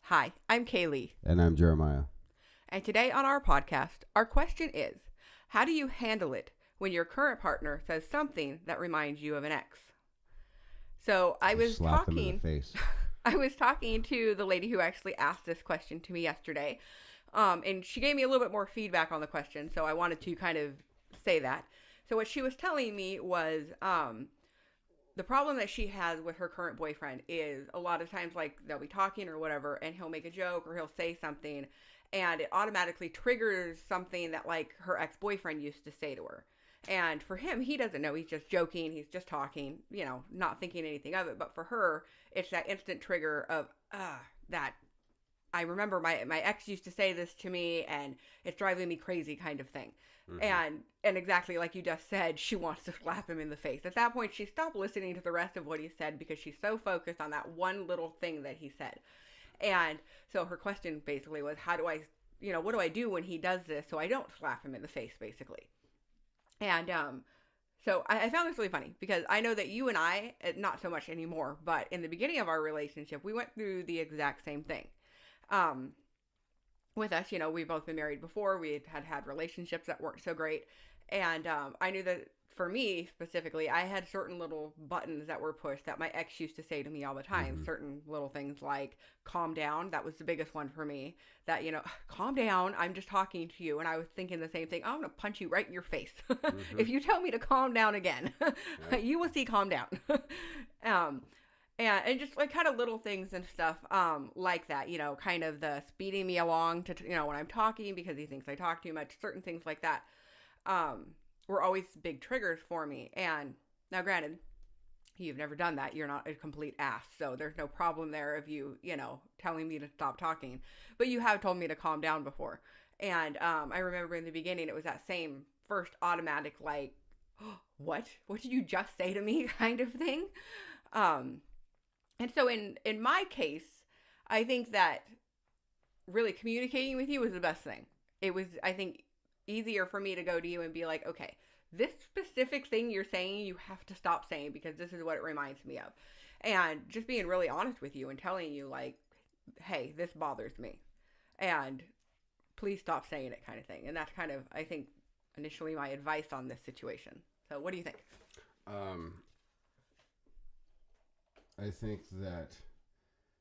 Hi, I'm Kaylee. And I'm Jeremiah. And today on our podcast, our question is, how do you handle it when your current partner says something that reminds you of an ex? So I was Slap them in talking the face. I was talking to the lady who actually asked this question to me yesterday. And she gave me a little bit more feedback on the question, so I wanted to kind of say that. So what she was telling me was the problem that she has with her current boyfriend is a lot of times, like, they'll be talking or whatever, and he'll make a joke or he'll say something, and it automatically triggers something that, like, her ex-boyfriend used to say to her. And for him, he doesn't know. He's just joking. He's just talking, not thinking anything of it. But for her, it's that instant trigger of, that I remember my ex used to say this to me, and it's driving me crazy kind of thing. Mm-hmm. And exactly like you just said, she wants to slap him in the face. At that point, she stopped listening to the rest of what he said because she's so focused on that one little thing that he said. And so her question basically was, how do I, what do I do when he does this so I don't slap him in the face, basically? And so I found this really funny because I know that you and I, not so much anymore, but in the beginning of our relationship, we went through the exact same thing. With us, we've both been married before. We had relationships that weren't so great. And I knew that for me specifically, I had certain little buttons that were pushed that my ex used to say to me all the time. Mm-hmm. Certain little things like, calm down. That was the biggest one for me. That, calm down. I'm just talking to you. And I was thinking the same thing. I'm going to punch you right in your face. Mm-hmm. If you tell me to calm down again, you will see calm down. And just like kind of little things and stuff like that, kind of the speeding me along to, when I'm talking because he thinks I talk too much, certain things like that were always big triggers for me. And now granted, you've never done that. You're not a complete ass. So there's no problem there of you, telling me to stop talking. But you have told me to calm down before. And I remember in the beginning, it was that same first automatic, like, oh, what did you just say to me kind of thing. And so in my case, I think that really communicating with you was the best thing. It was, I think, easier for me to go to you and be like, okay, this specific thing you're saying, you have to stop saying because this is what it reminds me of. And just being really honest with you and telling you, like, hey, this bothers me. And please stop saying it kind of thing. And that's kind of, I think, initially my advice on this situation. So what do you think? I think that...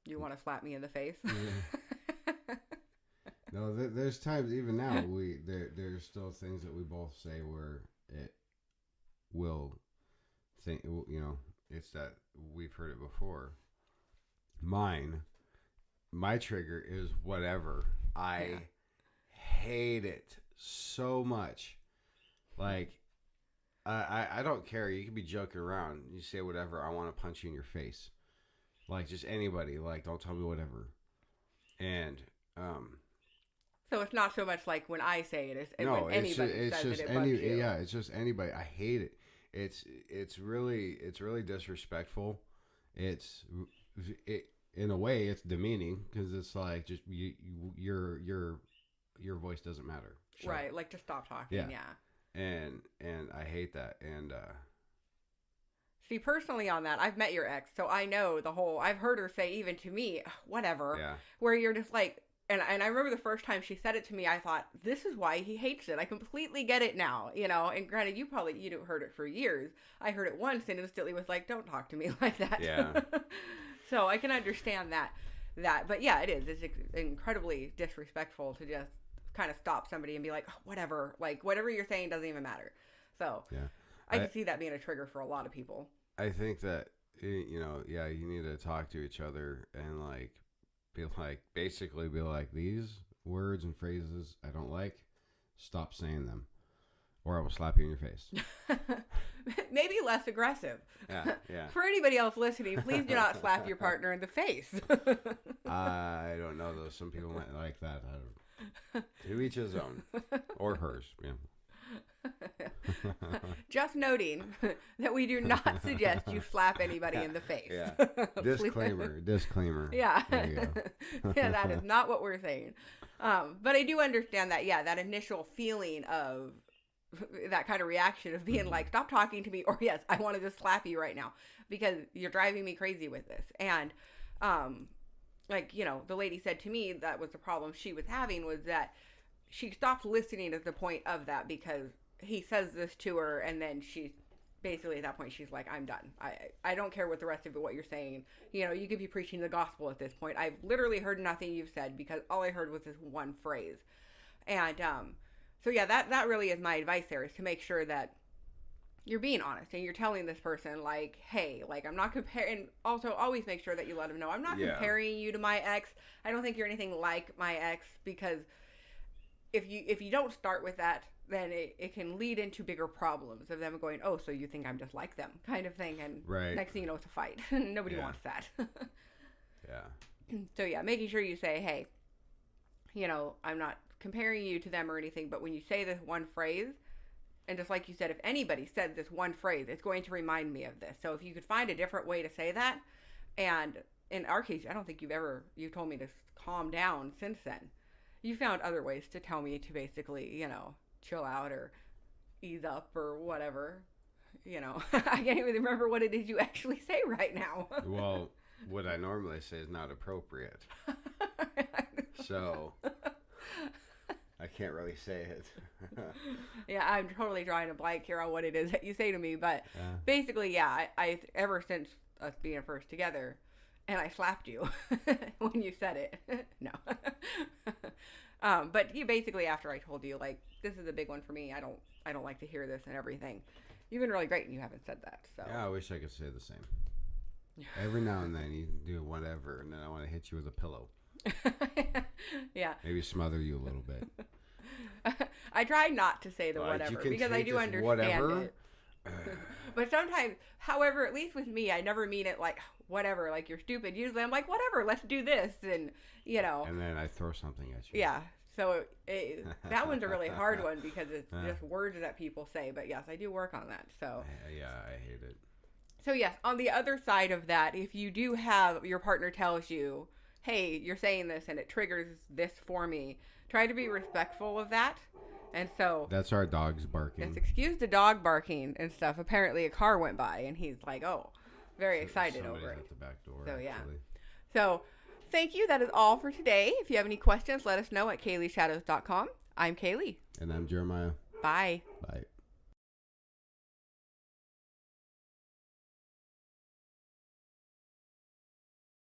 You want to slap me in the face? Yeah. No, there's times, even now, there's still things that we both say where it will think, it's that we've heard it before. My trigger is whatever. I hate it so much. Like, I don't care. You can be joking around. You say whatever. I want to punch you in your face. Like, just anybody. Like, don't tell me whatever. And, so it's not so much like when I say it. When anybody says it, it bugs you. Yeah, it's just anybody. I hate it. It's really disrespectful. In a way, it's demeaning because it's like just your voice doesn't matter. Sure. Right, like just stop talking. Yeah. And I hate that. And see, personally on that, I've met your ex, so I know I've heard her say even to me, whatever. Yeah. Where you're just like. And I remember the first time she said it to me, I thought, this is why he hates it. I completely get it now, And granted, you heard it for years. I heard it once and instantly was like, don't talk to me like that. Yeah. So I can understand that. But yeah, it is. It's incredibly disrespectful to just kind of stop somebody and be like, oh, whatever. Like, whatever you're saying doesn't even matter. So yeah, I can see that being a trigger for a lot of people. I think that, you need to talk to each other and basically be like, these words and phrases I don't like, stop saying them or I will slap you in your face. Maybe less aggressive. Yeah. For anybody else listening, please do not slap your partner in the face. I don't know though. Some people might like that. To each his own. Or hers. Yeah. Just noting that we do not suggest you slap anybody in the face. Yeah. Disclaimer. Yeah. There you go. Yeah, that is not what we're saying. But I do understand that, that initial feeling of that kind of reaction of being like, stop talking to me, or yes, I wanted to slap you right now because you're driving me crazy with this. And like, you know, the lady said to me that was the problem she was having, was that she stopped listening at the point of that, because he says this to her, and then she basically at that point she's like, I'm done. I don't care what the rest of what you're saying. You know, you could be preaching the gospel at this point. I've literally heard nothing you've said, because all I heard was this one phrase. And so yeah, that really is my advice there, is to make sure that you're being honest and you're telling this person, like, hey, like, I'm not comparing. Also, always make sure that you let them know, I'm not comparing you to my ex. I don't think you're anything like my ex, because if you don't start with that, then it can lead into bigger problems of them going, oh, so you think I'm just like them, kind of thing. And next thing you know, it's a fight. Nobody wants that. Yeah. So yeah, making sure you say, hey, you know, I'm not comparing you to them or anything, but when you say this one phrase, and just like you said, if anybody said this one phrase, it's going to remind me of this. So if you could find a different way to say that, and in our case, I don't think you've told me to calm down since then. You found other ways to tell me to basically, you know, chill out or ease up or whatever. You know, I can't even remember what it is you actually say right now. Well, what I normally say is not appropriate. So I can't really say it. Yeah, I'm totally drawing a blank here on what it is that you say to me. But basically, yeah, I ever since us being first together, and I slapped you when you said it. No. But you basically, after I told you, like, this is a big one for me, I don't like to hear this and everything. You've been really great, and you haven't said that. So yeah, I wish I could say the same. Every now and then you do whatever, and then I want to hit you with a pillow. Yeah. Maybe smother you a little bit. I try not to say the whatever, because I do understand whatever. it. But sometimes, however, at least with me, I never mean it like whatever, like you're stupid. Usually I'm like, whatever, let's do this. And, you know. And then I throw something at you. Yeah. So that one's a really hard one, because it's just words that people say. But yes, I do work on that. So yeah, I hate it. So yes, on the other side of that, if you do have your partner tells you, hey, you're saying this and it triggers this for me, try to be respectful of that. And so that's our dog's barking. Yes, excuse the dog barking and stuff. Apparently a car went by and he's like, oh, very excited over it. At the back door, so actually. Yeah. So thank you. That is all for today. If you have any questions, let us know at KayleeShadows.com. I'm Kaylee. And I'm Jeremiah. Bye. Bye.